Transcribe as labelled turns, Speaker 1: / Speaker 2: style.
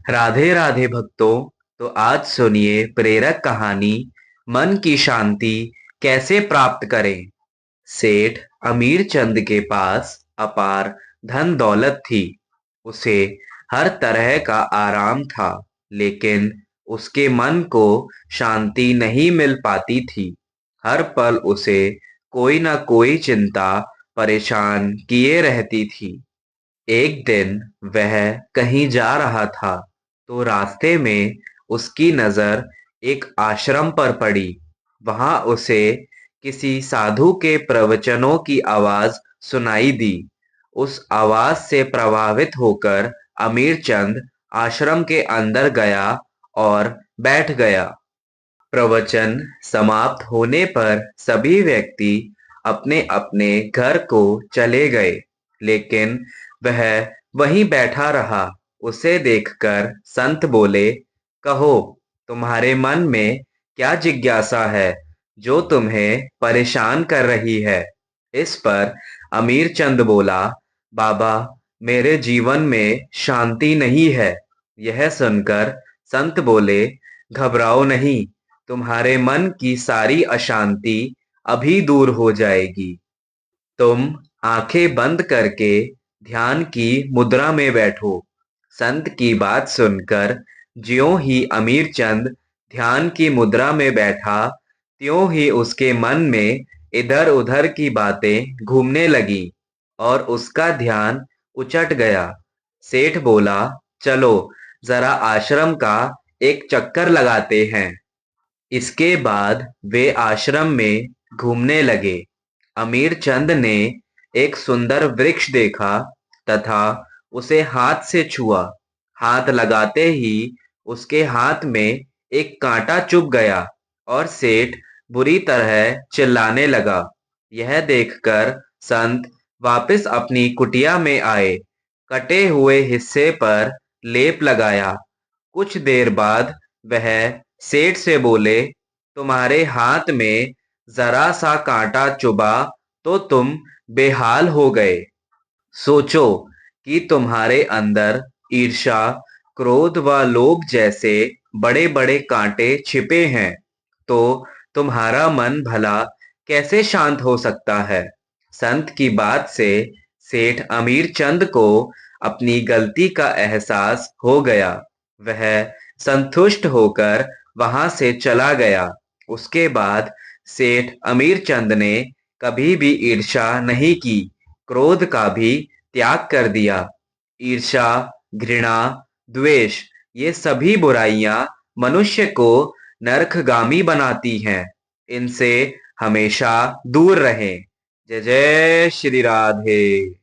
Speaker 1: राधे राधे भक्तों। तो आज सुनिए प्रेरक कहानी, मन की शांति कैसे प्राप्त करें। सेठ अमीर चंद के पास अपार धन दौलत थी। उसे हर तरह का आराम था, लेकिन उसके मन को शांति नहीं मिल पाती थी। हर पल उसे कोई ना कोई चिंता परेशान किए रहती थी। एक दिन वह कहीं जा रहा था, तो रास्ते में उसकी नजर एक आश्रम पर पड़ी। वहां उसे किसी साधु के प्रवचनों की आवाज सुनाई दी। उस आवाज से प्रभावित होकर अमीर चंद आश्रम के अंदर गया और बैठ गया। प्रवचन समाप्त होने पर सभी व्यक्ति अपने अपने घर को चले गए, लेकिन वह वहीं बैठा रहा। उसे देखकर संत बोले, कहो, तुम्हारे मन में क्या जिज्ञासा है जो तुम्हें परेशान कर रही है। इस पर अमीर चंद बोला, बाबा, मेरे जीवन में शांति नहीं है। यह सुनकर संत बोले, घबराओ नहीं, तुम्हारे मन की सारी अशांति अभी दूर हो जाएगी। तुम आंखें बंद करके ध्यान की मुद्रा में बैठो। संत की बात सुनकर ज्यों ही अमीर चंद ध्यान की मुद्रा में बैठा, त्यों ही उसके मन में इधर उधर की बातें घूमने लगी और उसका ध्यान उचट गया। सेठ बोला, चलो जरा आश्रम का एक चक्कर लगाते हैं। इसके बाद वे आश्रम में घूमने लगे। अमीर चंद ने एक सुंदर वृक्ष देखा तथा उसे हाथ से छुआ। हाथ लगाते ही उसके हाथ में एक कांटा चुभ गया और सेठ बुरी तरह चिल्लाने लगा। यह देखकर संत वापस अपनी कुटिया में आए। कटे हुए हिस्से पर लेप लगाया। कुछ देर बाद वह सेठ से बोले, तुम्हारे हाथ में जरा सा कांटा चुभा तो तुम बेहाल हो गए। सोचो कि तुम्हारे अंदर ईर्ष्या, क्रोध व लोभ जैसे बड़े बड़े कांटे छिपे हैं, तो तुम्हारा मन भला कैसे शांत हो सकता है। संत की बात से सेठ अमीर चंद को अपनी गलती का एहसास हो गया। वह संतुष्ट होकर वहां से चला गया। उसके बाद सेठ अमीर चंद ने कभी भी ईर्ष्या नहीं की, क्रोध का भी त्याग कर दिया। ईर्ष्या, घृणा, द्वेष, ये सभी बुराइयां मनुष्य को नरकगामी बनाती हैं। इनसे हमेशा दूर रहें। जय जय श्री राधे।